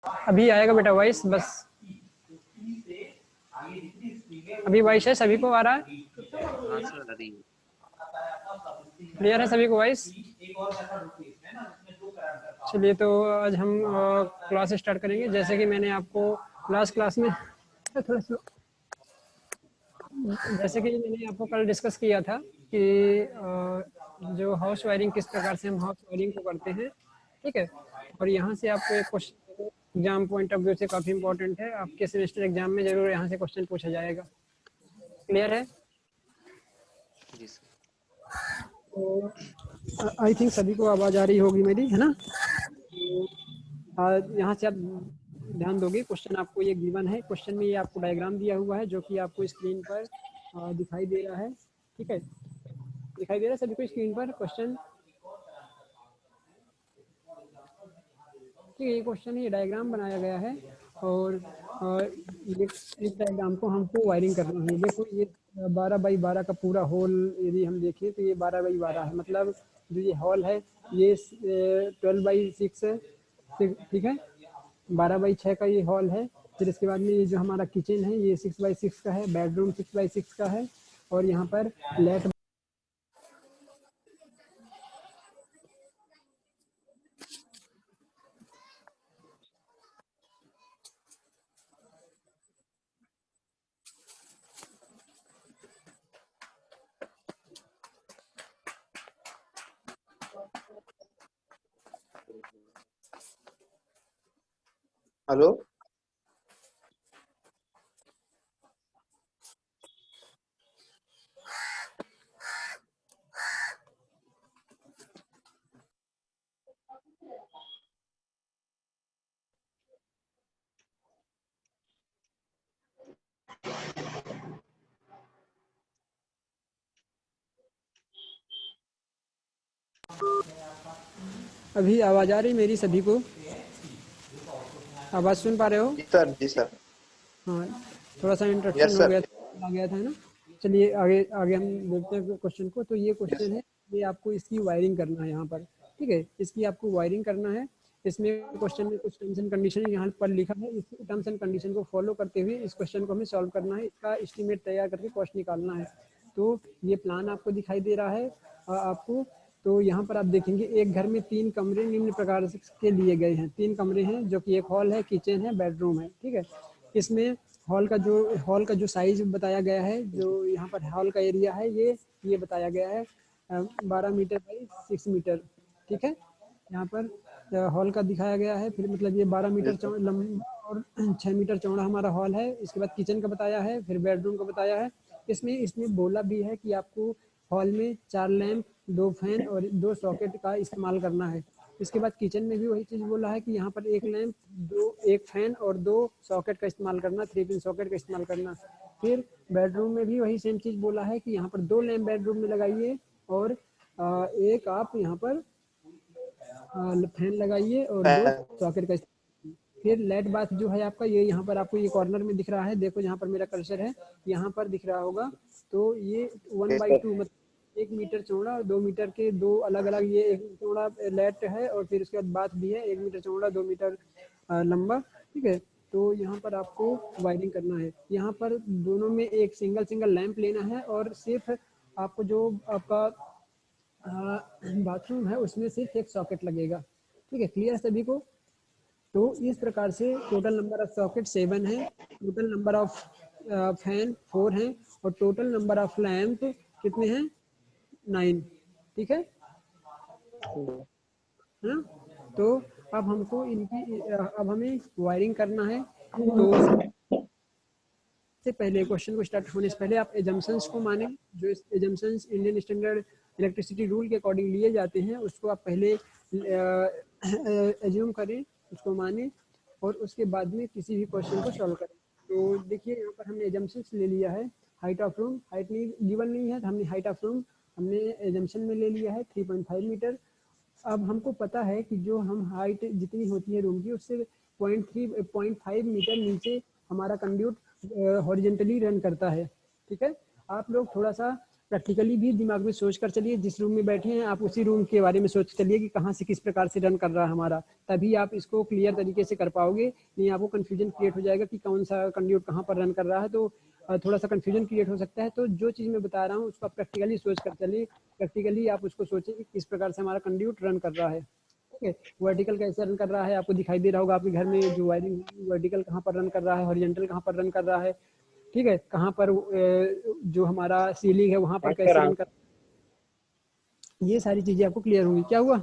अभी आएगा बेटा वॉइस, बस अभी वॉइस है, सभी को आ रहा है? हाँ सर, अभी क्लियर है सभी को वॉइस? चलिए, तो आज हम क्लास स्टार्ट करेंगे। जैसे कि मैंने आपको क्लास में थोड़ा सा, जैसे कि मैंने आपको कल डिस्कस किया था कि जो हाउस वायरिंग किस प्रकार से हम हाउस वायरिंग को करते हैं, ठीक है। और यहाँ से आपको एक question exam point of view से काफ़ी इंपॉर्टेंट है, आपके सेमेस्टर एग्जाम में जरूर यहाँ से क्वेश्चन पूछा जाएगा। क्लियर है? जी सर। तो आई थिंक सभी को आवाज़ आ रही होगी मेरी, है ना? यहाँ से आप ध्यान दोगे, क्वेश्चन आपको ये गिवन है। क्वेश्चन में ये आपको डायग्राम दिया हुआ है जो कि आपको स्क्रीन पर दिखाई दे रहा है, ठीक है। दिखाई दे रहा है सभी को स्क्रीन पर क्वेश्चन? ठीक है, ये क्वेश्चन है, ये डायग्राम बनाया गया है और ये इस डायग्राम को हमको वायरिंग करना है। देखो ये 12 बाई 12 का पूरा हॉल यदि हम देखें तो ये 12 बाई 12 है, मतलब जो ये हॉल है ये 12 बाई 6 है, ठीक है। 12 बाई 6 का ये हॉल है। फिर इसके बाद में ये जो हमारा किचन है ये 6 बाई 6 का है, बेडरूम 6 बाई 6 का है, और यहाँ पर लेट। हेलो। अभी आवाज़ आ रही मेरी सभी को? आवाज़ सुन पा रहे हो? जी सर, जी सर। हाँ, थोड़ा सा इंटरप्शन यस हो सर। गया था, आ गया था, है ना। चलिए आगे आगे हम देखते हैं क्वेश्चन को। तो ये यस। क्वेश्चन है, ये आपको इसकी वायरिंग करना है यहाँ पर, ठीक है। इसकी आपको वायरिंग करना है। इसमें क्वेश्चन में कुछ टर्म्स एंड कंडीशन यहाँ पर लिखा है, इस टर्म्स एंड कंडीशन को फॉलो करते हुए इस क्वेश्चन को हमें सॉल्व करना है, इसका एस्टिमेट तैयार करके कॉस्ट निकालना है। तो ये प्लान आपको दिखाई दे रहा है आपको। तो यहाँ पर आप देखेंगे एक घर में 3 कमरे निम्न प्रकार के लिए गए हैं। 3 कमरे हैं जो कि एक हॉल है, किचन है, बेडरूम है, ठीक है। इसमें हॉल का जो साइज बताया गया है, जो यहाँ पर हॉल का एरिया है, ये बताया गया है 12 मीटर बाई 6 मीटर, ठीक है। यहाँ पर हॉल का दिखाया गया है, फिर मतलब ये 12 मीटर यस सर। लंबा और 6 मीटर चौड़ा हमारा हॉल है। इसके बाद किचन का बताया है, फिर बेडरूम का बताया है। इसमें बोला भी है कि आपको हॉल में 4 लैंप, 2 फैन और 2 सॉकेट का इस्तेमाल करना है। इसके बाद किचन में भी वही चीज़ बोला है कि यहाँ पर 1 लैंप, 1 फैन और 2 सॉकेट का इस्तेमाल करना, 3 पिन सॉकेट का इस्तेमाल करना। फिर बेडरूम में भी वही सेम चीज़ बोला है कि यहाँ पर 2 लैंप बेडरूम में लगाइए और एक आप यहाँ पर फैन लगाइए और 2 सॉकेट का इस्तेमाल। फिर लाइट बाथ जो है आपका, ये यहाँ पर आपको ये कॉर्नर में दिख रहा है, देखो यहाँ पर मेरा कर्सर है, यहाँ पर दिख रहा होगा। तो ये 1/2 मतलब 1 मीटर चौड़ा और 2 मीटर के 2 अलग अलग, ये 1 मीटर चौड़ा लाइट है और फिर उसके बाद बाथ भी है 1 मीटर चौड़ा 2 मीटर लंबा, ठीक है। तो यहाँ पर आपको वायरिंग करना है। यहाँ पर दोनों में एक सिंगल लैंप लेना है और सिर्फ आपको जो आपका बाथरूम है उसमें सिर्फ एक सॉकेट लगेगा, ठीक है। क्लियर सभी को? तो इस प्रकार से टोटल नंबर ऑफ सॉकेट 7 है, टोटल नंबर ऑफ फैन 4 हैं और टोटल नंबर ऑफ लैंप कितने हैं? 9, ठीक है ना। तो अब हमको इनकी अब हमें वायरिंग करना है। तो से पहले क्वेश्चन को स्टार्ट होने से पहले आप एजम्पशंस को माने, जो assumptions Indian standard electricity rule के अकॉर्डिंग लिए जाते हैं उसको आप पहले एज्यूम करें, उसको माने और उसके बाद में किसी भी क्वेश्चन को सॉल्व करें। तो देखिए यहाँ पर हमने एजम्पशंस ले लिया है। हाइट ऑफ रूम, हाइट नहीं गिवन नहीं है, तो हमने हाइट ऑफ रूम हमने एजम्पशन में ले लिया है 3.5 मीटर। अब हमको पता है कि जो हम हाइट जितनी होती है रूम की उससे 0.5 मीटर नीचे हमारा कंड्यूट हॉरिजेंटली रन करता है, ठीक है। आप लोग थोड़ा सा प्रैक्टिकली भी दिमाग में सोच कर चलिए, जिस रूम में बैठे हैं आप उसी रूम के बारे में सोच चलिए कि कहाँ से किस प्रकार से रन कर रहा है हमारा, तभी आप इसको क्लियर तरीके से कर पाओगे। नहीं आपको कन्फ्यूजन क्रिएट हो जाएगा कि कौन सा कंड्यूट कहाँ पर रन कर रहा है, तो थोड़ा सा कन्फ्यूजन क्रिएट हो सकता है। तो जो चीज़ मैं बता रहा हूँ उसको आप प्रैक्टिकली सोच कर चलिए, प्रैक्टिकली आप उसको सोचें कि किस प्रकार से हमारा कंड्यूट रन कर रहा है। ठीक है, वर्टिकल कैसे रन कर रहा है आपको दिखाई दे रहा होगा आपके घर में जो वायरिंग, वर्टिकल कहाँ पर रन कर रहा है, हॉरिजॉन्टल कहाँ पर रन कर रहा है। ठीक है, कहाँ पर जो हमारा सीलिंग है वहाँ पर कैसे रन कर, ये सारी चीजें आपको क्लियर होंगी। क्या हुआ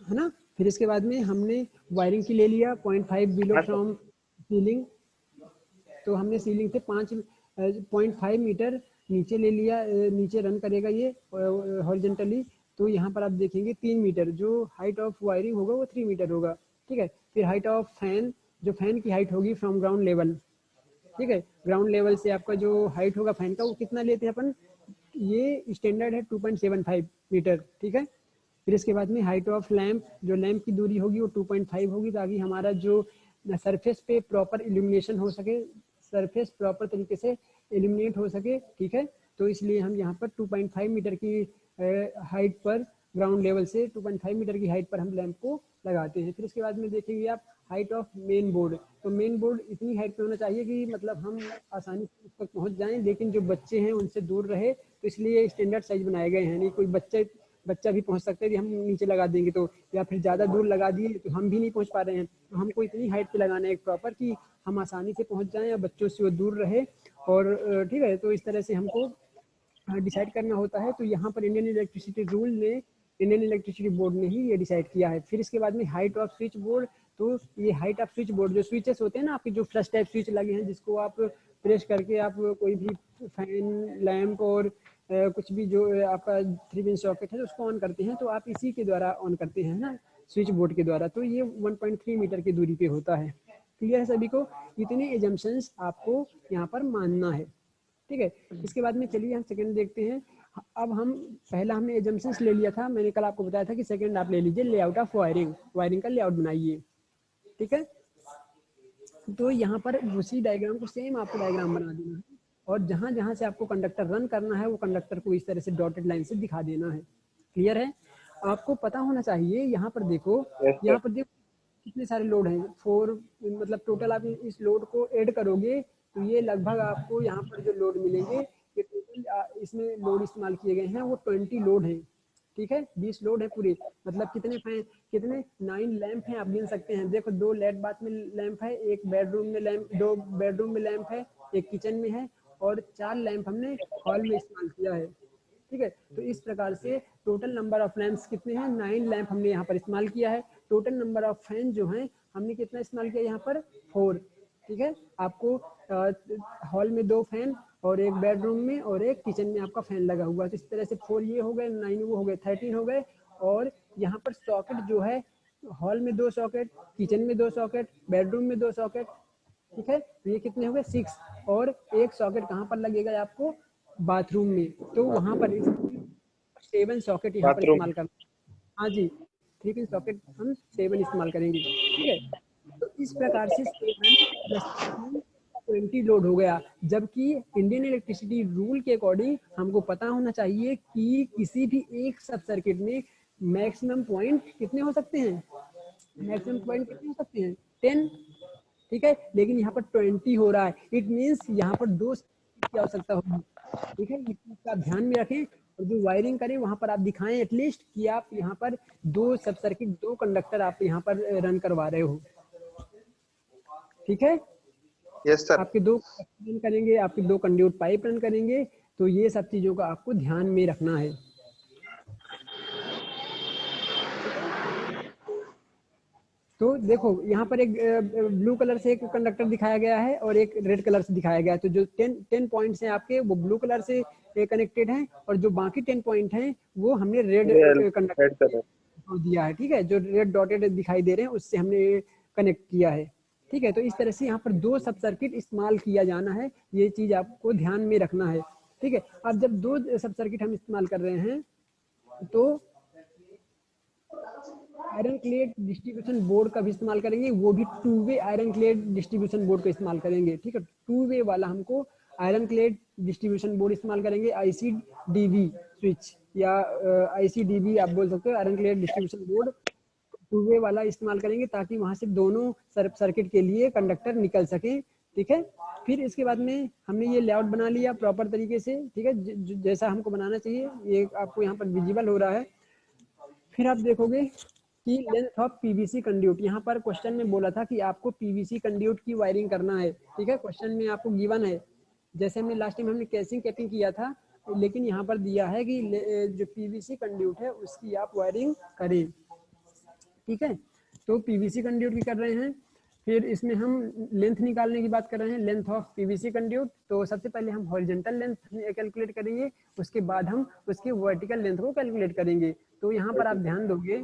है ना। फिर इसके बाद में हमने वायरिंग की ले लिया 0.5 बिलो फ्रॉम सीलिंग, तो हमने सीलिंग से 5.5 मीटर नीचे ले लिया, नीचे रन करेगा ये हॉरिजॉन्टली। तो यहाँ पर आप देखेंगे 3 मीटर, जो हाइट ऑफ वायरिंग होगा वो 3 मीटर होगा। ठीक है, फिर हाइट ऑफ फैन, जो फैन की हाइट होगी फ्रॉम ग्राउंड लेवल। ठीक है, ग्राउंड लेवल से आपका जो हाइट होगा फैन का वो कितना लेते हैं अपन, ये स्टैंडर्ड है 2.75 मीटर। ठीक है, फिर इसके बाद में हाइट ऑफ लैंप, जो लैंप की दूरी होगी वो 2.5 होगी, ताकि हमारा जो सरफेस पे प्रॉपर इल्यूमिनेशन हो सके, सरफेस प्रॉपर तरीके से इल्यूमिनेट हो सके। ठीक है, तो इसलिए हम यहाँ पर 2.5 मीटर की हाइट पर, ग्राउंड लेवल से 2.5 मीटर की हाइट पर हम लैंप को लगाते हैं। फिर इसके बाद में देखेंगे आप हाइट ऑफ मेन बोर्ड, तो मेन बोर्ड इतनी हाइट पे होना चाहिए कि मतलब हम आसानी से उस तक पहुँच जाएं, लेकिन जो बच्चे हैं उनसे दूर रहे, तो इसलिए स्टैंडर्ड साइज बनाए गए हैं। नहीं कोई बच्चा भी पहुंच सकता है कि हम नीचे लगा देंगे तो, या फिर ज़्यादा दूर लगा दिए तो हम भी नहीं पहुंच पा रहे हैं, तो हमको इतनी हाइट पे लगाना है एक प्रॉपर कि हम आसानी से पहुंच जाएं या बच्चों से वो दूर रहे। और ठीक है, तो इस तरह से हमको डिसाइड करना होता है। तो यहाँ पर इंडियन इलेक्ट्रिसिटी रूल ने, इंडियन इलेक्ट्रिसिटी बोर्ड ने ही ये डिसाइड किया है। फिर इसके बाद में हाइट ऑफ स्विच बोर्ड, तो ये हाइट ऑफ स्विच बोर्ड, जो स्विचेस होते हैं ना आपके, जो फ्लश टाइप स्विच लगे हैं जिसको आप प्रेस करके आप कोई भी फैन, लैंप और कुछ भी जो आपका 3 पिन सॉकेट है उसको ऑन करते हैं, तो आप इसी के द्वारा ऑन करते हैं ना, स्विच बोर्ड के द्वारा। तो ये 1.3 मीटर की दूरी पे होता है। क्लियर है सभी को, इतने एजम्पशंस आपको यहाँ पर मानना है। ठीक है, इसके बाद में चलिए हम सेकंड देखते हैं। अब हम पहला हमने एजम्पशंस ले लिया था, मैंने कल आपको बताया था कि सेकंड आप ले लीजिए लेआउट ऑफ वायरिंग, वायरिंग का लेआउट बनाइए। ठीक है, तो यहाँ पर उसी डायग्राम को सेम आपको डायग्राम बना देना है, और जहाँ जहाँ से आपको कंडक्टर रन करना है वो कंडक्टर को इस तरह से डॉटेड लाइन से दिखा देना है। क्लियर है, आपको पता होना चाहिए। यहाँ पर देखो, यहाँ पर देखो कितने सारे लोड हैं, 4, मतलब टोटल आप इस लोड को ऐड करोगे तो ये लगभग आपको यहाँ पर जो लोड मिलेंगे, ये टोटल इसमें लोड इस्तेमाल किए गए हैं वो 20 लोड हैं। ठीक है, 20 लोड है पूरे, मतलब कितने फैन, कितने 9 लैंप हैं आप गिन सकते हैं। देखो 2 लेट बाथ में लैंप है, एक बेडरूम में लैंप, 2 बेडरूम में लैंप है, एक किचन में है, और 4 लैंप हमने हॉल में इस्तेमाल किया है। ठीक है, तो इस प्रकार से टोटल नंबर ऑफ लैंप्स कितने हैं, 9 लैंप हमने यहाँ पर इस्तेमाल किया है। टोटल नंबर ऑफ फैन जो हैं हमने कितना इस्तेमाल किया यहाँ पर, 4। ठीक है, आपको हॉल में 2 फैन और एक बेडरूम में और एक किचन में आपका फैन लगा हुआ है। तो इस तरह से 4 ये हो गए, 9 वो हो गए, 13 हो गए। और यहाँ पर सॉकेट जो है, हॉल में 2 सॉकेट, किचन में 2 सॉकेट, बेडरूम में 2 सॉकेट। ठीक है, तो ये कितने हो गए, 6। और एक सॉकेट कहाँ पर लगेगा आपको, बाथरूम में, तो वहाँ पर 7 सॉकेट यहाँ पर इस्तेमाल करना। हाँ जी, 3 पिन सॉकेट हम 7 इस्तेमाल करेंगे। ठीक है, तो इस प्रकार से 7 20 लोड हो गया। जबकि इंडियन इलेक्ट्रिसिटी रूल के अकॉर्डिंग हमको पता होना चाहिए कि किसी भी एक सब सर्किट में मैक्सिमम पॉइंट कितने हो सकते हैं, मैक्सिमम पॉइंट कितने हो सकते हैं, 10। ठीक है, लेकिन यहाँ पर 20 हो रहा है, इट मीन्स यहाँ पर 2 की आवश्यकता होगी। ठीक है, इस चीज का आप ध्यान में रखें, और जो वायरिंग करें वहां पर आप दिखाएं एटलीस्ट कि आप यहाँ पर 2 सब सर्किट, 2 कंडक्टर आप यहाँ पर रन करवा रहे हो। ठीक है, यस सर। आपके 2 रन करेंगे, आपके 2 कंड्यूट पाइप रन करेंगे, तो ये सब चीजों का आपको ध्यान में रखना है। तो देखो यहाँ पर एक ब्लू कलर से एक कंडक्टर दिखाया गया है और एक रेड कलर से दिखाया गया है। तो जो 10 पॉइंट्स हैं आपके वो ब्लू कलर से कनेक्टेड हैं, और जो बाकी 10 पॉइंट हैं वो हमने रेड कंडक्टर दिया है। ठीक है, जो रेड डॉटेड दिखाई दे रहे हैं उससे हमने कनेक्ट किया है। ठीक है, तो इस तरह से यहाँ पर 2 सब सर्किट इस्तेमाल किया जाना है, ये चीज आपको ध्यान में रखना है। ठीक है, अब जब 2 सब सर्किट हम इस्तेमाल कर रहे हैं तो आयरन क्लेड डिस्ट्रीब्यूशन बोर्ड का भी इस्तेमाल करेंगे, वो भी 2 वे आयरन क्लेड डिस्ट्रीब्यूशन बोर्ड का इस्तेमाल करेंगे। ठीक है, 2 वे वाला हमको आयरन क्लेड डिस्ट्रीब्यूशन बोर्ड इस्तेमाल करेंगे, ICDB स्विच या ICDB आप बोल सकते हो, iron clad distribution board two way वाला इस्तेमाल करेंगे ताकि वहां से दोनों सर्किट के लिए कंडक्टर निकल सके। ठीक है, फिर इसके बाद में हमने ये लेआउट बना लिया प्रॉपर तरीके से। ठीक है, जैसा हमको बनाना चाहिए, ये आपको यहाँ पर विजिबल हो रहा है। फिर आप देखोगे कि लेंथ ऑफ पीवीसी कंड्यूट, यहाँ पर क्वेश्चन में बोला था कि आपको पीवीसी कंड्यूट की वायरिंग करना है। ठीक है, क्वेश्चन में आपको गिवन है, जैसे हमने लास्ट टाइम हमने कैसिंग कैपिंग किया था, लेकिन यहाँ पर दिया है कि जो पीवीसी कंड्यूट है उसकी आप वायरिंग करें। ठीक है, तो पीवीसी कंड्यूट की कर रहे हैं। फिर इसमें हम लेंथ निकालने की बात कर रहे हैं, लेंथ ऑफ पीवीसी कंड्यूट। तो सबसे पहले हम हॉरिजॉन्टल लेंथ कैलकुलेट करेंगे, उसके बाद हम उसकी वर्टिकल लेंथ को कैलकुलेट करेंगे। तो यहाँ पर आप ध्यान दोगे,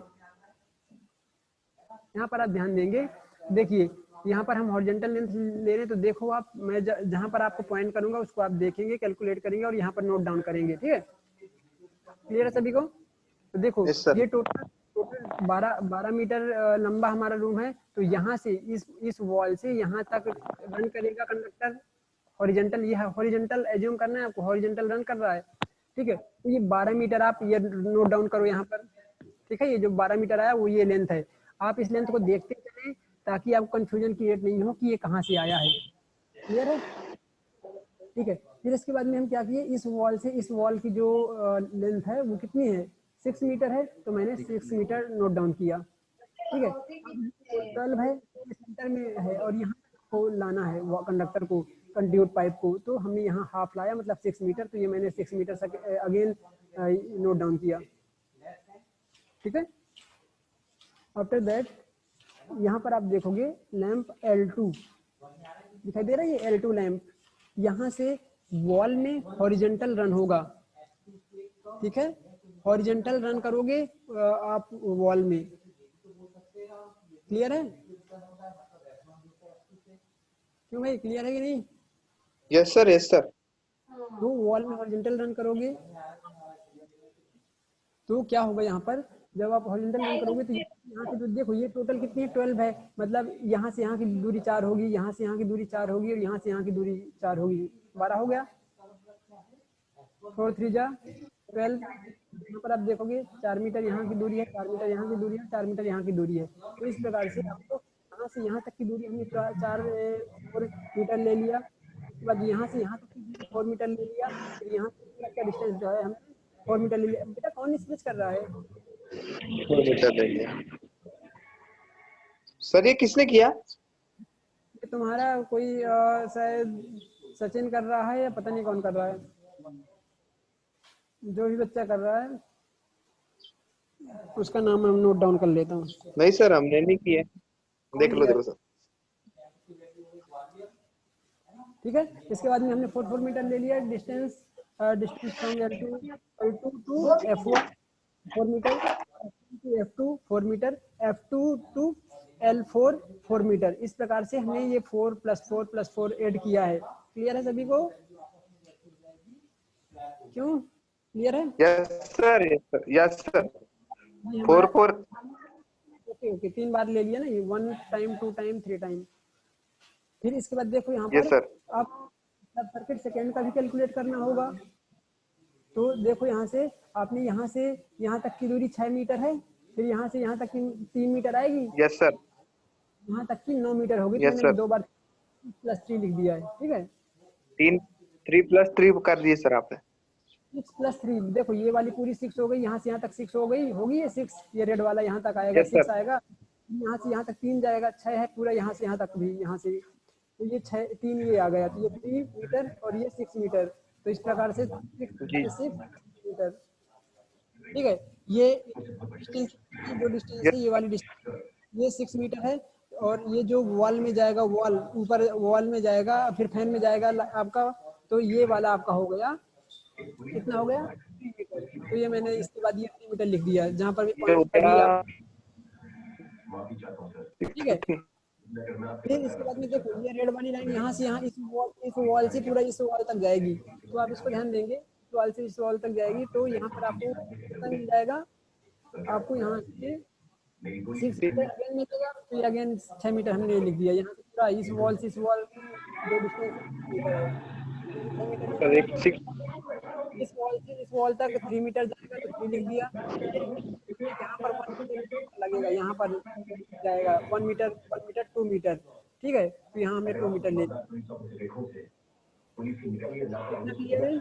यहाँ पर आप ध्यान देंगे, देखिए यहाँ पर हम हॉरिजॉन्टल लेंथ ले रहे हैं। तो देखो आप, मैं जहाँ पर आपको पॉइंट करूंगा उसको आप देखेंगे, कैलकुलेट करेंगे और यहाँ पर नोट डाउन करेंगे। ठीक है, क्लियर है सभी को? तो देखो ये टोटल 12 मीटर लंबा हमारा रूम है। तो यहाँ से इस वॉल से यहाँ तक रन करेगा कंडक्टर हॉरिजॉन्टल, ये हॉरिजॉन्टल एज्यूम करना है आपको, हॉरिजॉन्टल रन कर रहा है। ठीक है, तो ये 12 मीटर आप ये नोट डाउन करो यहाँ पर। ठीक है, ये जो 12 मीटर आया वो ये लेंथ है। आप इस लेंथ को देखते चलें ताकि आपको कंफ्यूजन क्रिएट नहीं हो कि ये कहाँ से आया है। क्लियर है? ठीक है, फिर इसके बाद में हम क्या किए, इस वॉल की जो लेंथ है वो कितनी है, 6 मीटर है। तो मैंने 6 मीटर नोट डाउन किया। ठीक है, 12 है, 6 मीटर में है और यहाँ को लाना है वो कंडक्टर को, कंड्यूट पाइप को। तो हमने यहाँ हाफ लाया, मतलब 6 मीटर। तो ये मैंने 6 मीटर अगेन नोट डाउन किया। ठीक है, आफ्टर दैट यहाँ पर आप देखोगे लैंप L2 दिखाई दे रहा है, ये L2 लैंप यहाँ से वॉल में हॉरिजॉन्टल रन होगा। ठीक है, हॉरिजॉन्टल रन करोगे आप वॉल में। क्लियर है? क्यों भाई, क्लियर है कि नहीं? Yes sir, yes sir. तो वॉल में हॉरिजॉन्टल रन करोगे तो क्या होगा, यहाँ पर जब आप हॉरिजॉन्टल रन करोगे तो यहाँ से तो देखो ये टोटल कितनी है, 12 है। मतलब यहाँ से यहाँ की दूरी 4 होगी, यहाँ से यहाँ की दूरी 4 होगी और यहाँ से यहाँ की दूरी 4 होगी, 12 हो गया। 4 3 जा 12। यहाँ पर आप देखोगे 4 मीटर यहाँ की दूरी है, 4 मीटर यहाँ की दूरी है, 4 मीटर यहाँ की दूरी है। तो इस प्रकार से आपको यहाँ से यहाँ तक की दूरी हमने 4 मीटर ले लिया। उसके बाद यहाँ से यहाँ तक की दूरी 4 मीटर ले लिया। फिर यहाँ तक का डिस्टेंस जो है हमने 4 मीटर ले लिया। बेटा कौन स्विच कर रहा है? 4 मीटर ले लिया सर। ये किसने किया? तुम्हारा कोई शायद सचिन कर रहा है या पता नहीं कौन कर रहा है, जो भी बच्चा कर रहा है उसका नाम मैं नोट डाउन कर लेता हूँ। नहीं सर, हमने नहीं किया। देख लो देखो सर। ठीक है, इसके बाद में हमने 4 मीटर ले लिया distance from L2 to F1 4 metre, F2 4 metre, F2 to L4 4 metre. इस प्रकार से हमने ये 4 + 4 + 4 ऐड किया है। क्लियर है सभी को? क्यों क्लियर है? Yes sir, yes sir, yes sir. 4 4 okay okay, 3 बार ले लिया ना ये, 1 टाइम 2 टाइम 3 टाइम। फिर इसके बाद देखो यहाँ यस पर सर। आप सर्किट सेकेंड का भी कैलकुलेट करना होगा। तो देखो यहाँ से आपने यहाँ से यहाँ तक की दूरी 6 मीटर है, फिर यहाँ से यहाँ तक की 3 मीटर आएगी। Yes sir. यहाँ तक की 9 मीटर होगी। तो यस मैंने सर। 2 बार +3 लिख दिया है। ठीक है, 3 + 3 कर दिए सर आपने। 6 + 3 देखो ये वाली पूरी 6 हो गई, यहाँ से यहाँ तक 6 हो गई होगी, ये 6 ये रेड वाला यहाँ तक आएगा, 6 आएगा। यहाँ से यहाँ तक 3 जाएगा, 6 है पूरा, यहाँ से यहाँ तक भी, यहाँ से तो ये 6 3 ये आ गया। तो ये 3 मीटर और ये 6 मीटर। तो इस प्रकार से 6 मीटर। ठीक है, ये डिस्टेंस, जो डिस्टेंस है ये वाली डिस्टेंस, ये 6 मीटर है। और ये जो वॉल में जाएगा, वॉल ऊपर वॉल में जाएगा, फिर फैन में जाएगा आपका, तो ये वाला आपका हो गया, कितना हो गया, 3 मीटर। तो ये मैंने इसके बाद ये 3 मीटर लिख दिया जहाँ पर भी पॉइंट कर लिया। ठीक है, फिर इसके बाद में देखो ये रेड वाली लाइन यहाँ से यहाँ इस वॉल से पूरा इस वॉल तक जाएगी। तो आप इसको ध्यान देंगे, इस वॉल से इस वॉल तक जाएगी। तो यहाँ पर आपको कितना मिल जाएगा, आपको यहाँ से 6 मीटर अगेन मिलेगा। फिर अगेन 6 मीटर हमने लिख दिया। यहाँ से पूरा इस वॉल से इस वॉल जो डिस्टेंस है। सर एक 6 इस वॉल से इस वॉल तक 3 मीटर जाएगा तो 3 लिख दिया। यहाँ पर 1 मीटर लगेगा, यहाँ पर जाएगा 1 मीटर 1 मीटर 2 मीटर, ठीक है, तो यहाँ हमने 2 मीटर ले लिया। कितना क्लियर है?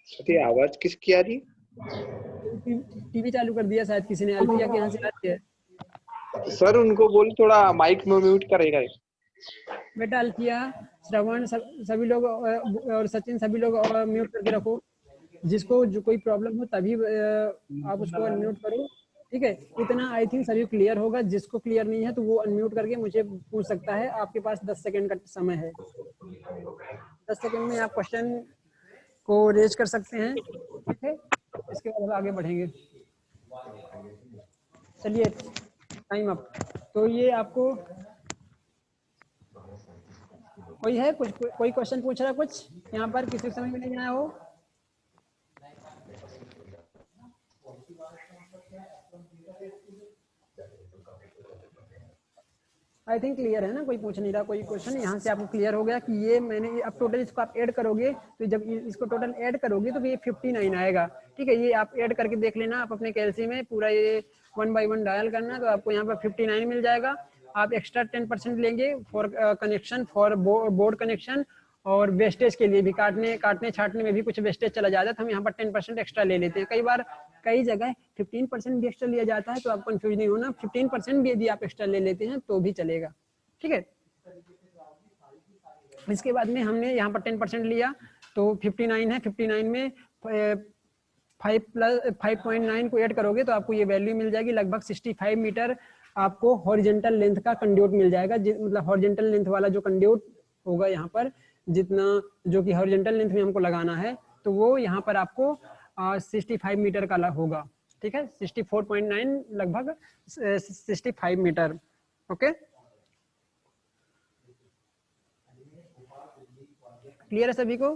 सर ये आवाज किसकी आ रही टीवी चालू कर दिया शायद किसी ने, अल्फिया के यहाँ से आ रही है। है? सर उनको बोल थोड़ा माइक में म्यूट करेगा। बेटा अल्फिया, श्रवण, सभी लोग और सचिन सभी लोग म्यूट करके रखो। जिसको जो कोई प्रॉब्लम हो तभी आप उसको अनम्यूट करो, ठीक है। इतना आई थिंक सभी क्लियर होगा। जिसको क्लियर नहीं है तो वो अनम्यूट करके मुझे पूछ सकता है। आपके पास 10 सेकंड का समय है। 10 सेकंड में आप क्वेश्चन को रेज कर सकते हैं, ठीक है। इसके बाद हम आगे बढ़ेंगे। चलिए, टाइम अप। तो ये आपको कोई है कुछ कोई क्वेश्चन पूछ रहा है कुछ यहाँ पर, किसी को समझ में नहीं आया हो? आई थिंक क्लियर है ना, कोई पूछ नहीं रहा कोई क्वेश्चन। यहाँ से आपको क्लियर हो गया कि ये मैंने अब टोटल इसको आप ऐड करोगे तो जब इसको टोटल ऐड करोगे तो ये 59 आएगा, ठीक है। ये आप ऐड करके देख लेना आप अपने कैलसी में, पूरा ये 1 बाय 1 डायल करना तो आपको यहाँ पर 59 मिल जाएगा। आप एक्स्ट्रा 10% लेंगे for connection, for board connection, और वेस्टेज के लिए भी, काटने छाटने में भी कुछ वेस्टेज चला जाता है तो हम यहाँ पर 10% एक्स्ट्रा ले लेते हैं। कई बार कई जगह 15% भी एक्स्ट्रा लिया जाता है, तो आप कंफ्यूज नहीं होना। 15% भी यदि आप एक्स्ट्रा ले लेते हैं तो भी चलेगा, ठीक है। इसके बाद में हमने यहाँ पर 10% लिया तो 59 है। 59 में 5.9 को ऐड करोगे तो आपको ये वैल्यू मिल जाएगी, लगभग 65 मीटर आपको हॉरिजेंटल लेंथ का कंड्यूट मिल जाएगा। मतलब हॉरिजेंटल लेंथ वाला जो कंड्यूट होगा यहाँ पर, जितना जो कि हॉरिजेंटल लेंथ में हमको लगाना है, तो वो यहाँ पर आपको 65 मीटर का होगा, ठीक है। 64.9 लगभग 65 मीटर, ओके। क्लियर है सभी को?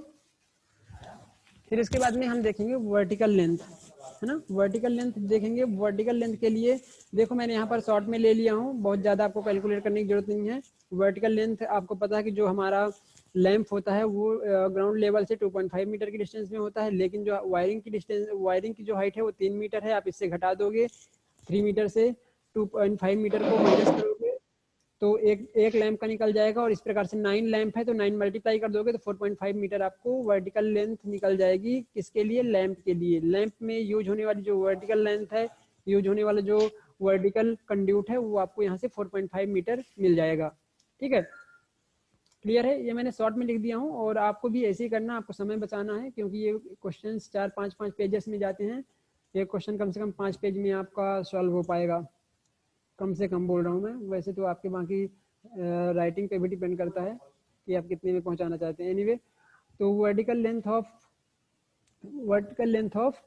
फिर इसके बाद में हम देखेंगे वर्टिकल लेंथ, है ना। वर्टिकल लेंथ देखेंगे। वर्टिकल लेंथ के लिए देखो मैंने यहाँ पर शॉर्ट में ले लिया हूँ, बहुत ज़्यादा आपको कैलकुलेट करने की जरूरत नहीं है। वर्टिकल लेंथ आपको पता है कि जो हमारा लैंप होता है वो ग्राउंड लेवल से 2.5 मीटर की डिस्टेंस में होता है, लेकिन जो वायरिंग की जो हाइट है वो 3 मीटर है। आप इससे घटा दोगे 3 मीटर से 2.5 मीटर को माइनस करोगे तो एक लैंप का निकल जाएगा। और इस प्रकार से 9 लैंप है तो 9 मल्टीप्लाई कर दोगे तो 4.5 मीटर आपको वर्टिकल लेंथ निकल जाएगी। किसके लिए? लैंप के लिए। लैंप में यूज होने वाली जो वर्टिकल लेंथ है, यूज होने वाला जो वर्टिकल कंड्यूट है, वो आपको यहाँ से 4.5 मीटर मिल जाएगा, ठीक है। क्लियर है? ये मैंने शॉर्ट में लिख दिया हूँ और आपको भी ऐसे ही करना, आपको समय बचाना है क्योंकि ये क्वेश्चन 4-5 पेजेस में जाते हैं। एक क्वेश्चन कम से कम 5 पेज में आपका सॉल्व हो पाएगा, कम से कम बोल रहा हूँ मैं। वैसे तो आपके बाकी राइटिंग पे भी डिपेंड करता है कि आप कितने में पहुँचाना चाहते हैं। एनीवे, तो vertical length of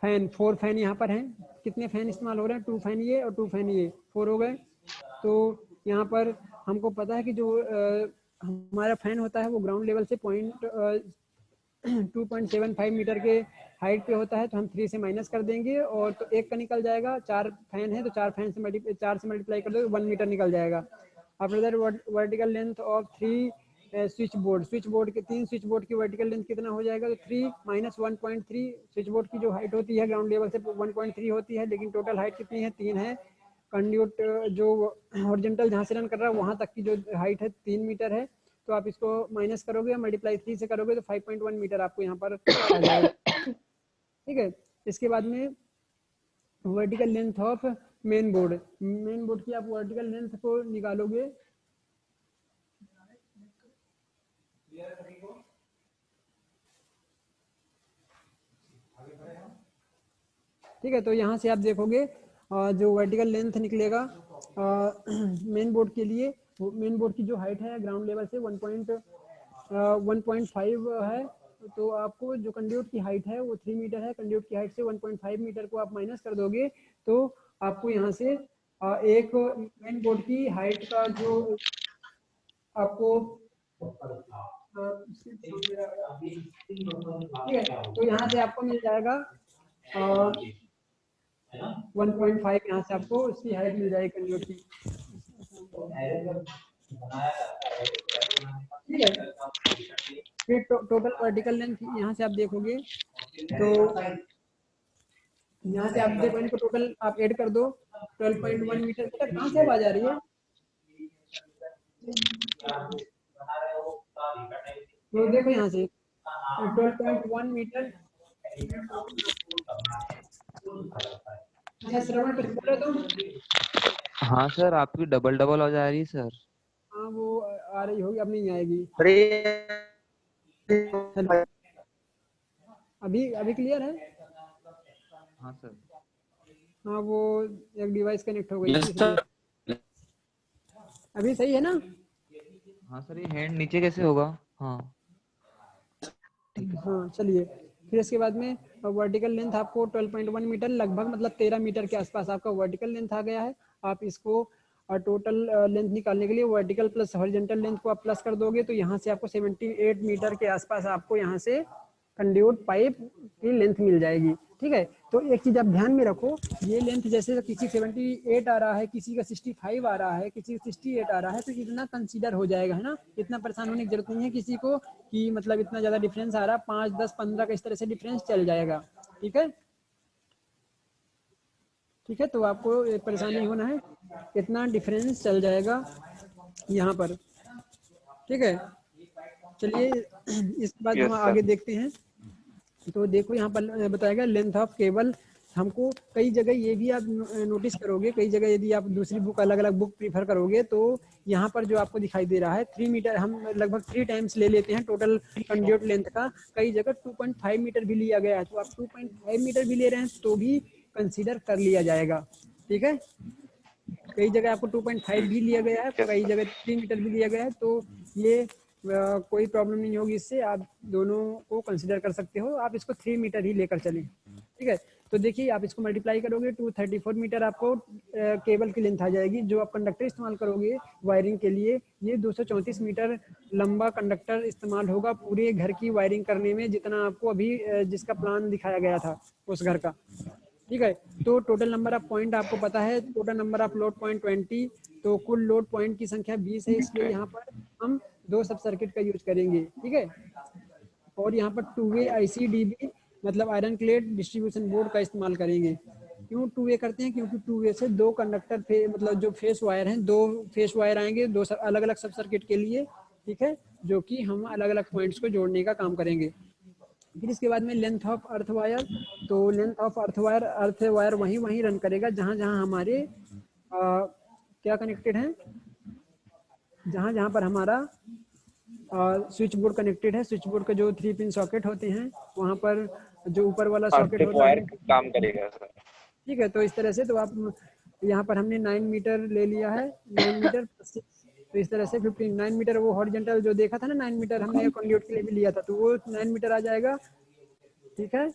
fan, 4 fan यहाँ पर हैं। कितने फैन इस्तेमाल हो रहे हैं? 2 फैन ये और 2 फैन ये, 4 हो गए। तो यहाँ पर हमको पता है कि जो हमारा फैन होता है वो ग्राउंड लेवल से 2.75 मीटर के हाइट पे होता है, तो हम 3 से माइनस कर देंगे और तो एक का निकल जाएगा। 4 फैन है तो 4 फैन से 4 से मल्टीप्लाई कर दो 1 मीटर निकल जाएगा। After that vertical length of 3 switch board के 3 स्विच बोर्ड की वर्टिकल लेंथ कितना हो जाएगा? तो 3 माइनस 1.3। स्विच बोर्ड की जो हाइट होती है ग्राउंड लेवल से 1.3 होती है, लेकिन टोटल हाइट कितनी है? 3 है। कंड्यूट जो हॉरिजॉन्टल जहाँ से रन कर रहा है वहाँ तक की जो हाइट है 3 मीटर है। तो आप इसको माइनस करोगे, मल्टीप्लाई 3 से करोगे तो 5.1 मीटर आपको यहाँ पर आ जाएगा, ठीक है। इसके बाद में vertical length of main board की आप वर्टिकल लेंथ को निकालोगे। ठीक है, तो यहाँ से आप देखोगे जो वर्टिकल लेंथ निकलेगा मेन बोर्ड के लिए, मेन बोर्ड की जो हाइट है ग्राउंड लेवल से 1.5 है। तो आपको जो कंड्यूट की हाइट है वो 3 मीटर है। कंड्यूट की हाइट से 1.5 मीटर को आप माइनस कर दोगे तो आपको यहाँ से एक मेन बोर्ड की हाइट का जो आपको ठीक है, तो यहाँ से आपको मिल जाएगा 1.5 यहाँ से आपको उसकी हाइट मिल जाएगी कंड्यूट की। ठीक है, फिर टोटल वर्टिकल लेंथ यहाँ से आप देखोगे तो यहाँ से आप देखो इनको टोटल आप ऐड कर दो 12.1 मीटर। बेटा कहाँ से आवाज आ रही है? तो देखो यहाँ से 12.1 मीटर। अच्छा श्रवण कुछ बोल रहे तुम? हाँ सर, आपकी डबल डबल हो जा रही है सर। हाँ वो आ रही होगी, अब नहीं आएगी। हेलो, अभी क्लियर है? हाँ सर। हाँ वो एक डिवाइस कनेक्ट हो गई यस थी इसलिए। अभी सही है ना? हाँ सर, ये हैंड नीचे कैसे होगा? हाँ ठीक है। हाँ चलिए, फिर इसके बाद में वर्टिकल लेंथ आपको 12.1 मीटर लगभग मतलब 13 मीटर के आसपास आपका वर्टिकल लेंथ आ गया है। आप इसको टोटल लेंथ निकालने के लिए वर्टिकल प्लस हॉरिजॉन्टल लेंथ को आप प्लस कर दोगे तो यहाँ से आपको 78 मीटर के आसपास आपको यहाँ से कंड्यूट पाइप की लेंथ मिल जाएगी। ठीक है, तो एक चीज आप ध्यान में रखो, ये लेंथ जैसे किसी 78 आ रहा है, किसी का 65 आ रहा है, किसी का 68 आ रहा है, तो इतना कंसीडर हो जाएगा, है ना। इतना परेशान होने की जरूरत नहीं है किसी को कि मतलब इतना ज्यादा डिफरेंस आ रहा है, 5, 10, 15 का इस तरह से डिफरेंस चल जाएगा। ठीक है, ठीक है, तो आपको परेशान नहीं होना है, इतना डिफरेंस चल जाएगा यहाँ पर। ठीक है, चलिए इसके बाद हम Yes, आगे sir. देखते हैं। तो देखो यहाँ पर बताया गया लेंथ ऑफ केबल। हमको कई जगह ये भी आप नोटिस करोगे, कई जगह यदि आप दूसरी बुक अलग अलग बुक प्रीफर करोगे तो यहाँ पर जो आपको दिखाई दे रहा है 3 मीटर, हम लगभग 3 टाइम्स ले लेते हैं टोटल कंड्यूट लेंथ का। कई जगह 2.5 मीटर भी लिया गया है, तो आप 2.5 मीटर भी ले रहे हैं तो भी कंसीडर कर लिया जाएगा। ठीक है, कई जगह आपको 2.5 भी लिया गया है, कई जगह 3 मीटर भी लिया गया है, तो ये कोई प्रॉब्लम नहीं होगी इससे, आप दोनों को कंसिडर कर सकते हो। आप इसको 3 मीटर ही लेकर चलें। ठीक है, तो देखिए आप इसको मल्टीप्लाई करोगे 234 मीटर आपको केबल की लेंथ आ जाएगी। जो आप कंडक्टर इस्तेमाल करोगे वायरिंग के लिए, ये 234 मीटर लंबा कंडक्टर इस्तेमाल होगा पूरे घर की वायरिंग करने में, जितना आपको अभी जिसका प्लान दिखाया गया था उस घर का। ठीक है, तो टोटल नंबर ऑफ पॉइंट आपको पता है, total number of load point 20, तो कुल लोड पॉइंट की संख्या 20 है, इसलिए यहाँ पर हम 2 सब सर्किट का यूज करेंगे। ठीक है, और यहाँ पर 2 वे ICDB मतलब आयरन क्लेड डिस्ट्रीब्यूशन बोर्ड का इस्तेमाल करेंगे। क्यों 2 वे करते हैं? क्योंकि 2 वे से 2 कंडक्टर मतलब जो फेस वायर हैं, 2 फेस वायर आएंगे 2 अलग अलग सब सर्किट के लिए। ठीक है, जो कि हम अलग अलग पॉइंट्स को जोड़ने का काम करेंगे। फिर इसके बाद में लेंथ ऑफ अर्थ वायर, तो लेंथ ऑफ अर्थ वायर वहीं रन करेगा जहां जहां हमारे क्या कनेक्टेड है, जहां जहां पर हमारा स्विच बोर्ड कनेक्टेड है। स्विच बोर्ड का जो 3 पिन सॉकेट होते हैं वहां पर जो ऊपर वाला सॉकेट होता है काम करेगा सर। ठीक है, तो इस तरह से तो आप यहाँ पर हमने 9 मीटर ले लिया है, 9 मीटर, तो इस तरह से 9 मीटर वो हॉरिजॉन्टल जो देखा था ना 9 मीटर हमने कंड्यूट के लिए भी लिया था, तो वो 9 मीटर आ जाएगा। ठीक है,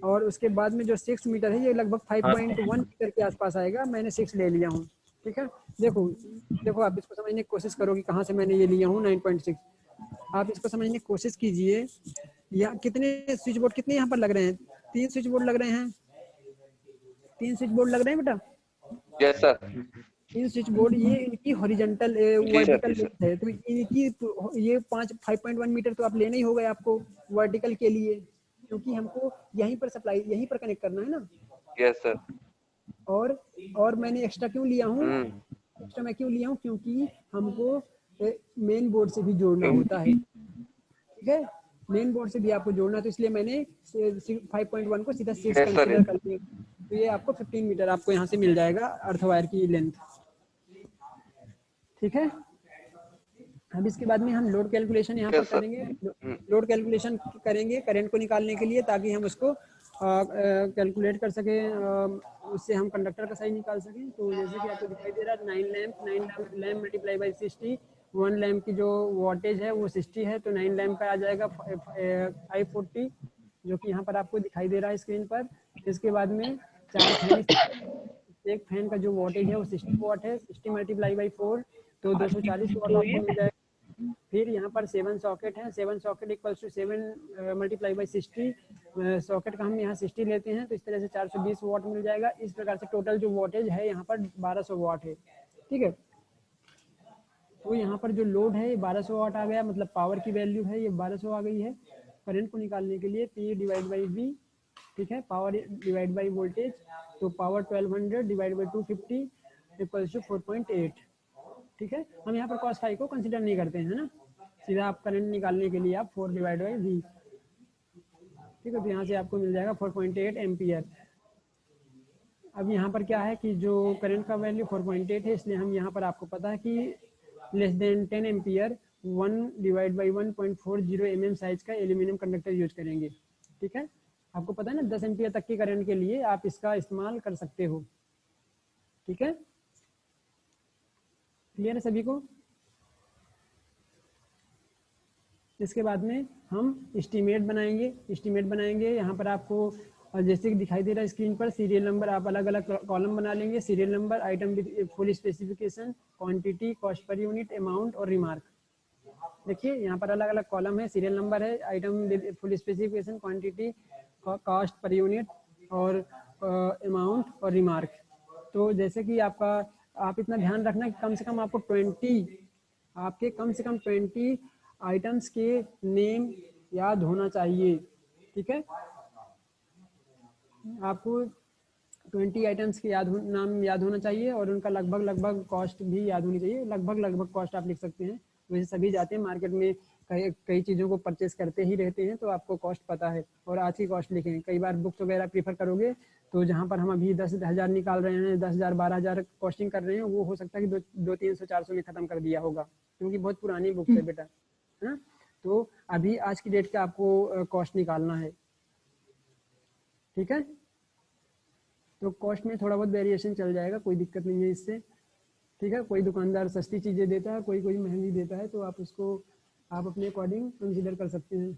और उसके बाद में जो 6 मीटर है ये लगभग 5.1 मीटर के आसपास आएगा, मैंने 6 ले लिया हूँ। ठीक है, देखो आप इसको समझने की कोशिश करो कि कहाँ से मैंने ये लिया हूँ 9.6। आप इसको समझने की कोशिश कीजिए, यहाँ कितने स्विच बोर्ड कितने यहाँ पर लग रहे हैं? 3 स्विच बोर्ड लग रहे हैं, 3 स्विच बोर्ड लग रहे हैं बेटा। Yes sir. 3 स्विच बोर्ड, ये इनकी हॉरिजॉन्टल वर्टिकल लेंथ है, तो इनकी ये 5.1 मीटर तो आप लेना ही होगा आपको वर्टिकल के लिए, क्योंकि हमको यहीं पर सप्लाई यहीं पर कनेक्ट करना है ना। Yes sir. और मैंने एक्स्ट्रा क्यों लिया हूँ, एक्स्ट्रा मैं क्यों लिया हूँ, क्योंकि हमको मेन बोर्ड से भी जोड़ना होता है। ठीक है, मेन बोर्ड से भी आपको जोड़ना है, तो इसलिए मैंने 5.1 को सीधा 6 Yes, sir. कंसीडर कर लिया, तो ये आपको 15 मीटर आपको यहाँ से मिल जाएगा अर्थ वायर की लेंथ। ठीक है, अब इसके बाद में हम लोड कैलकुलेशन यहाँ पर Yes, sir. करेंगे। लोड कैलकुलेशन करेंगे करंट को निकालने के लिए, ताकि हम उसको कैलकुलेट कर सके, उससे हम कंडक्टर का साइज निकाल सकें। तो जैसे कि आपको दिखाई दे रहा है 9 लैम्प मल्टीप्लाई बाई 60, 1 लैम्प की जो वॉटेज है वो 60 है, तो 9 लैम्प का आ जाएगा 540, जो कि यहाँ पर आपको दिखाई दे रहा है स्क्रीन पर। इसके बाद में 4 फैन, एक फैन का जो वॉटेज है वो 60 वाट है, 60 मल्टीप्लाई बाई 4, तो 240 वाट आपको मिल जाएगा। फिर यहाँ पर 7 सॉकेट हैं, 7 socket equals to 7 multiply by 60, socket का हम यहाँ 60 लेते हैं तो इस तरह से 420 वाट मिल जाएगा। इस प्रकार से टोटल जो वोल्टेज है यहाँ पर 1200 वाट है। ठीक है, तो यहाँ पर जो लोड है ये 1200 वाट आ गया, मतलब पावर की वैल्यू है ये 1200 आ गई है। करंट को निकालने के लिए P डिवाइड बाई V, ठीक है, पावर डिवाइड बाई वोल्टेज, तो power 1200 divide by 250 equals to 4.8। ठीक है, हम यहाँ पर cos फाई को कंसीडर नहीं करते हैं ना, सीधा आप करंट निकालने के लिए आप 4 डिवाइड बाई V, ठीक है, तो यहाँ से आपको मिल जाएगा 4.8 एम्पियर। अब यहाँ पर क्या है कि जो करंट का वैल्यू 4.8 है, इसलिए हम यहाँ पर आपको पता है कि less than 10 ampere 1 divide by 1.40 mm size का एल्यूमिनियम कंडक्टर यूज करेंगे। ठीक है, आपको पता है ना 10 एम्पियर तक के करंट के लिए आप इसका इस्तेमाल कर सकते हो। ठीक है, क्लियर है सभी को? इसके बाद में हम एस्टीमेट बनाएंगे। यहाँ पर आपको जैसे कि दिखाई दे रहा है स्क्रीन पर, सीरियल नंबर आप अलग अलग कॉलम बना लेंगे, serial number, item with full specification, quantity, cost per unit, amount और रिमार्क। देखिए यहाँ पर अलग अलग कॉलम है, सीरियल नंबर है, item with full specification, quantity, cost per unit और अमाउंट और रिमार्क। तो जैसे कि आप इतना ध्यान रखना कि कम से कम आपको 20 आइटम्स के नेम याद होना चाहिए। ठीक है, आपको 20 आइटम्स के नाम याद होना चाहिए और उनका लगभग कॉस्ट भी याद होनी चाहिए। लगभग कॉस्ट आप लिख सकते हैं, वैसे सभी जाते हैं मार्केट में कई चीज़ों को परचेस करते ही रहते हैं, तो आपको कॉस्ट पता है और आज की कॉस्ट लिखें। कई बार बुक्स वगैरह प्रीफर करोगे तो जहाँ पर हम अभी 10,000 निकाल रहे हैं, 10,000 12,000 कॉस्टिंग कर रहे हैं, वो हो सकता है कि 200-300-400 में ख़त्म कर दिया होगा, क्योंकि बहुत पुरानी बुक्स है बेटा, है ना। तो अभी आज की डेट का आपको कॉस्ट निकालना है। ठीक है, तो कॉस्ट में थोड़ा बहुत वेरिएशन चल जाएगा, कोई दिक्कत नहीं है इससे। ठीक है, कोई दुकानदार सस्ती चीज़ें देता है, कोई महंगी देता है, तो आप उसको आप अपने अकॉर्डिंग कंसीडर कर सकते हैं।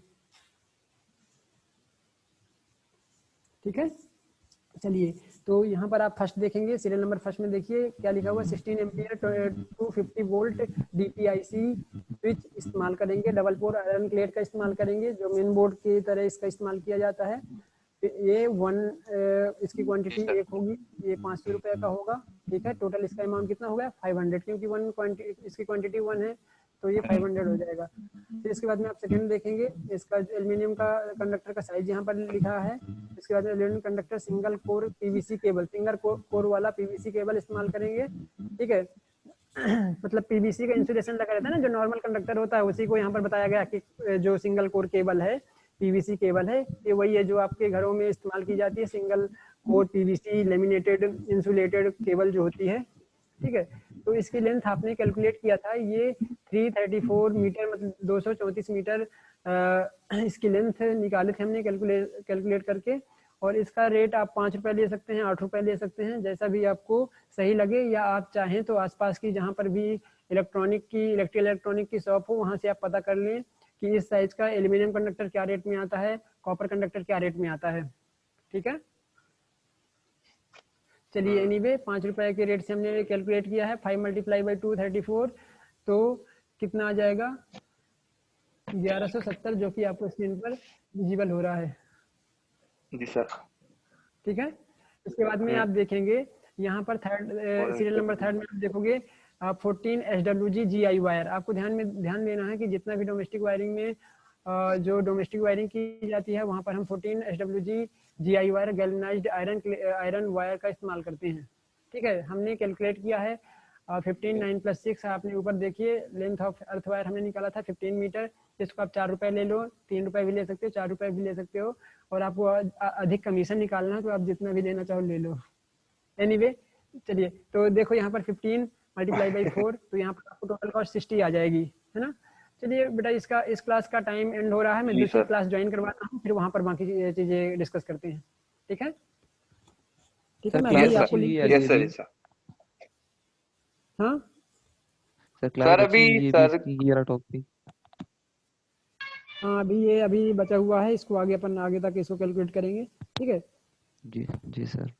ठीक है, चलिए, तो यहाँ पर आप फर्स्ट देखेंगे, सीरियल नंबर फर्स्ट में देखिए क्या लिखा हुआ है, 16 एम्पियर 250 वोल्ट DPIC स्विच इस्तेमाल करेंगे, डबल पोर आयरन प्लेट का इस्तेमाल करेंगे, जो मेन बोर्ड की तरह इसका इस्तेमाल किया जाता है। ये इसकी क्वांटिटी 1 होगी, ये 500 रुपये का होगा। ठीक है, टोटल इसका अमाउंट कितना हो गया 500, क्योंकि इसकी क्वांटिटी 1 है तो ये 500 हो जाएगा। फिर इसके बाद में आप सेकंड देखेंगे, इसका एल्यूमिनियम का कंडक्टर का साइज यहाँ पर लिखा है। इसके बाद में aluminium conductor single core PVC cable, single core वाला PVC केबल इस्तेमाल करेंगे। ठीक है, मतलब PVC का इंसुलेशन लगा रहता है ना, जो नॉर्मल कंडक्टर होता है, उसी को यहाँ पर बताया गया कि जो सिंगल कोर केबल है, PVC केबल है, ये वही है जो आपके घरों में इस्तेमाल की जाती है, single core PVC laminated insulated cable जो होती है। ठीक है, तो इसकी लेंथ आपने कैलकुलेट किया था, ये 334 मीटर, मतलब 234 मीटर इसकी लेंथ निकाले थे हमने कैलकुलेट करके। और इसका रेट आप 5 रुपये ले सकते हैं, 8 रुपये ले सकते हैं, जैसा भी आपको सही लगे, या आप चाहें तो आसपास की जहाँ पर भी इलेक्ट्रॉनिक की शॉप हो, वहाँ से आप पता कर लें कि इस साइज का एल्यूमिनियम कंडक्टर क्या रेट में आता है, कॉपर कंडक्टर क्या रेट में आता है। ठीक है, चलिए, एनीवे 5 रुपये के रेट से हमने कैलकुलेट किया है, 5 मल्टीप्लाई बाई 234, तो कितना आ जाएगा 1170, जो कि आपको स्क्रीन पर विजिबल हो रहा है। जी सर। ठीक है, इसके बाद में आप देखेंगे यहाँ पर सीरियल नंबर थर्ड में आप देखोगे 14 SWG GI वायर। आपको ध्यान देना है कि जितना भी डोमेस्टिक वायरिंग में जो डोमेस्टिक वायरिंग की जाती है, वहाँ पर हम 14 SWG GI wire, galvanised iron wire का इस्तेमाल करते हैं। ठीक है, हमने कैलकुलेट किया है 15 9 + 6, आपने ऊपर देखिए लेंथ ऑफ अर्थ वायर हमने निकाला था 15 मीटर। इसको आप 4 रुपये ले लो, 3 रुपये भी ले सकते हो, 4 रुपये भी ले सकते हो, और आपको अधिक कमीशन निकालना है तो आप जितना भी लेना चाहो ले लो। एनीवे, चलिए, तो देखो यहाँ पर 15 मल्टीप्लाई बाई 4, तो यहाँ पर आपको टोटल कॉस्ट 60 आ जाएगी, है ना। चलिए बेटा, इस क्लास का टाइम एंड हो रहा है, मैं दूसरी क्लास ज्वाइन करवाता हूँ, फिर वहाँ पर बाकी चीज़ें डिस्कस करते हैं। ठीक है, ठीक है, मैं अभी आपको लिंक, हाँ सर अभी सर टॉपिक, हाँ अभी बचा हुआ है, इसको आगे अपन आगे तक इसको कैलकुलेट करेंगे। ठीक है जी सर।